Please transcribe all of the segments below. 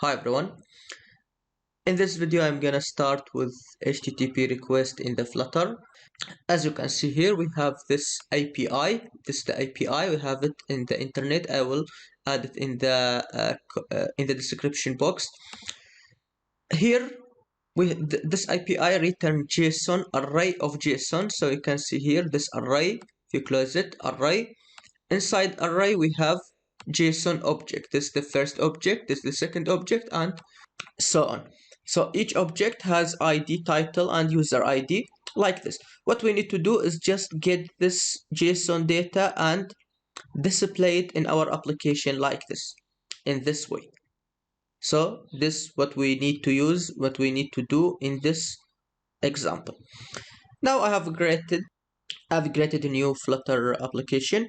Hi everyone. In this video I'm gonna start with HTTP request in the Flutter. As you can see here we have this API. This is the API. We have it in the internet. I will add it in the description box. Here this API return JSON array of JSON. So you can see here this array. If you close it, array. Inside array we have JSON object. This is the first object. This is the second object, and so on. So each object has ID, title, and user ID like this. What we need to do is just get this JSON data and display it in our application like this, in this way. So this what we need to use, what we need to do in this example. Now I've created a new Flutter application.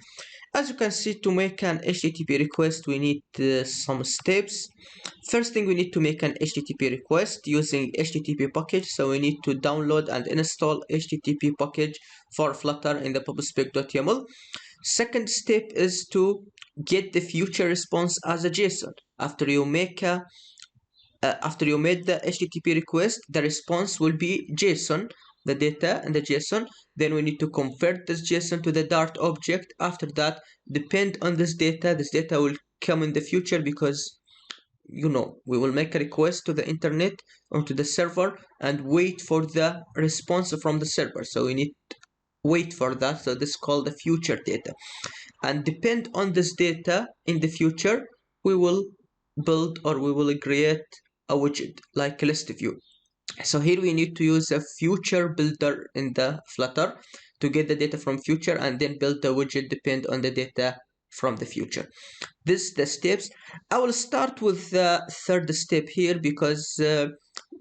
As you can see, to make an HTTP request, we need some steps. First thing, we need to make an HTTP request using HTTP package. So we need to download and install HTTP package for Flutter in the pubspec.yaml. Second step is to get the future response as a JSON. After you made the HTTP request, the response will be JSON, the data and the JSON. Then we need to convert this JSON to the Dart object. After that, depend on this data will come in the future, because we will make a request to the internet or to the server and wait for the response from the server. So we need to wait for that. So this is called the future data, and depend on this data in the future, we will build or we will create a widget like list view. So here we need to use a future builder in the Flutter to get the data from future and then build the widget depend on the data from the future. This the steps. I will start with the third step here, because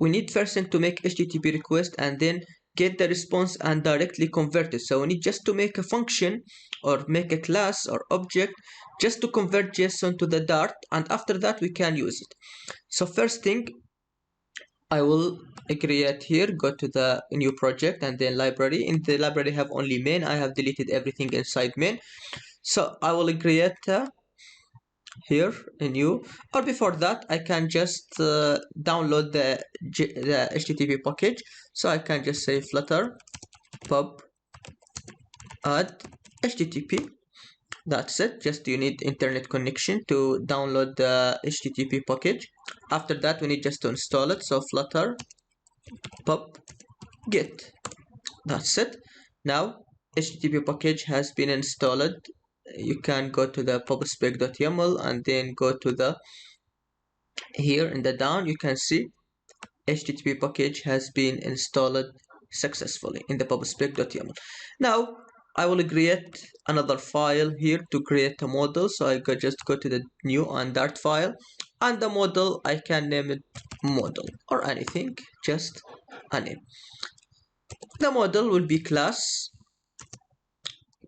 we need first thing to make HTTP request and then get the response and directly convert it. So we need just to make a function or make a class or object just to convert JSON to the Dart, and after that we can use it. So first thing, I will create here, go to the new project and then library. In the library have only main. I have deleted everything inside main. So I will create here a new, or before that I can just download the HTTP package. So I can just say flutter pub add HTTP. That's it. Just you need internet connection to download the HTTP package. After that we need just to install it. So flutter pub get. That's it. Now HTTP package has been installed. You can go to the pubspec.yaml and then go to the here in the down. You can see HTTP package has been installed successfully in the pubspec.yaml. Now I will create another file here to create a model. So I just go to the new and Dart file, and the model I can name it model or anything, just a name. The model will be class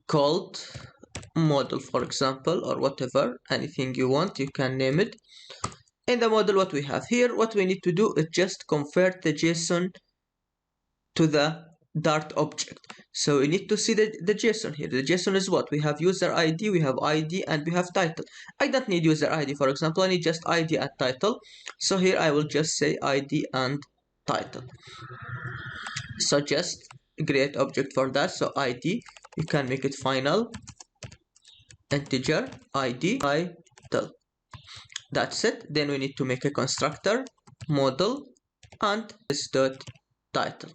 called model, for example, or whatever, anything you want, you can name it. In the model, what we have here, what we need to do is just convert the JSON to the Dart object. So we need to see the JSON here. The JSON is what? We have user ID, we have ID, and we have title. I don't need user ID, for example. I need just ID and title. So here I will just say ID and title. So just create object for that. So ID, you can make it final integer ID title. That's it. Then we need to make a constructor model and this dot title,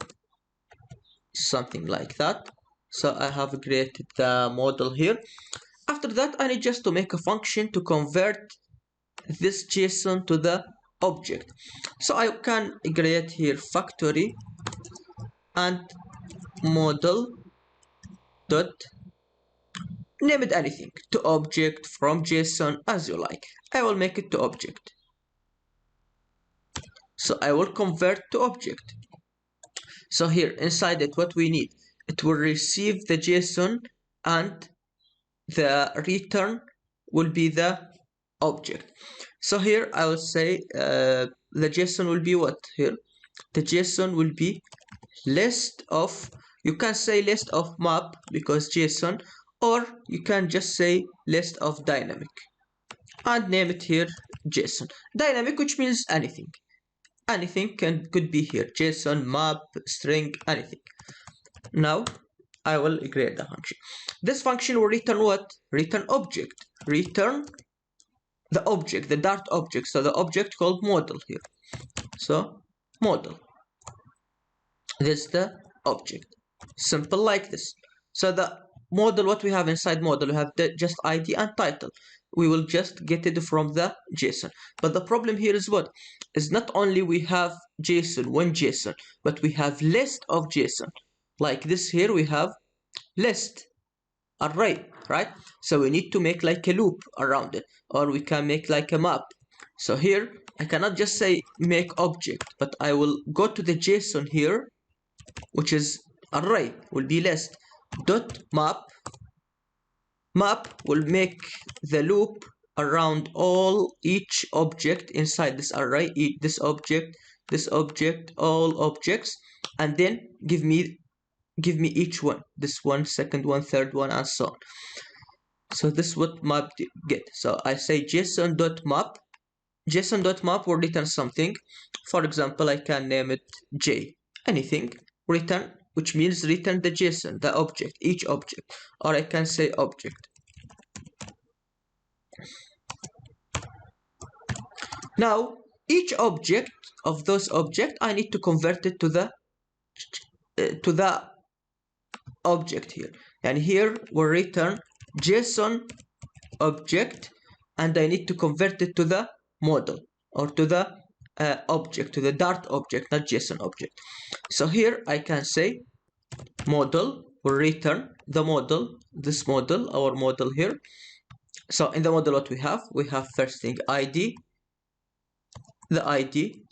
something like that. So I have created the model here. After that I need just to make a function to convert this JSON to the object. So I can create here factory and model dot name it anything, to object, from JSON, as you like. I will make it to object. So I will convert to object. So here inside it, what we need, it will receive the JSON and the return will be the object. So here I will say the JSON will be what here? The JSON will be list of, you can say list of map because JSON, or you can just say list of dynamic. and name it here JSON. Dynamic, which means anything. Anything could be here. JSON, map, string, anything. Now I will create the function. This function will return what? Return object. Return the object, the Dart object. So the object called model here. So model. This is the object. Simple like this. So the model, what we have inside model, we have the just ID and title. We will just get it from the JSON. But the problem here is what? Is not only we have JSON, one JSON, but we have list of JSON. Like this here we have list array, right? So we need to make like a loop around it, or we can make like a map. So here I cannot just say make object, but I will go to the JSON here, which is array, will be list dot map. Map will make the loop around each object inside this array, this object, all objects, and then give me each one, this one, second one, third one, and so on. So this is what map get. So I say JSON.map. JSON.map will return something. For example, I can name it J. Anything. Return, which means return the JSON, the object, each object. Or I can say object. Now, each object of those objects, I need to convert it to the object here. And here we'll return JSON object, and I need to convert it to the model, or to the object, to the Dart object, not JSON object. So here I can say model will return the model, this model, our model here. So in the model what we have first thing ID. The ID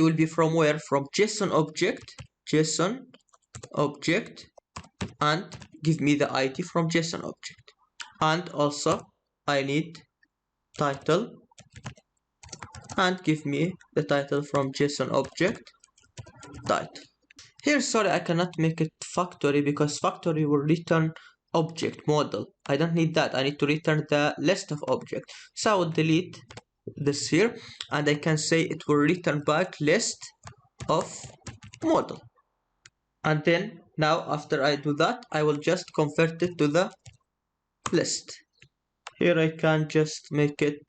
will be from where? From JSON object, and give me the ID from JSON object. And also I need title, and give me the title from JSON object title. Here, sorry, I cannot make it factory because factory will return object model. I don't need that. I need to return the list of objects. So I will delete this here, and I can say it will return back list of model. And then now after I do that, I will just convert it to the list. Here I can just make it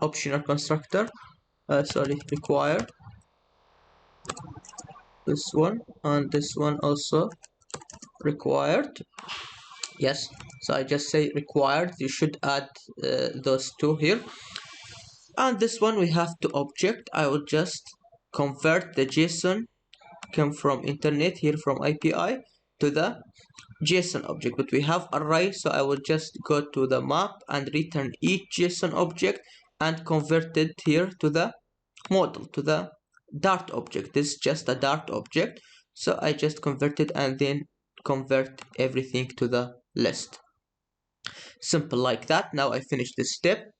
optional constructor, required. This one and this one also required. Yes, so I just say required. You should add those two here. And this one we have to object. I will just convert the JSON come from internet here from API to the JSON object, but we have array, so I will just go to the map and return each JSON object and convert it here to the model, to the Dart object. This is just a Dart object, so I just convert it and then convert everything to the list. Simple like that. Now I finish this step.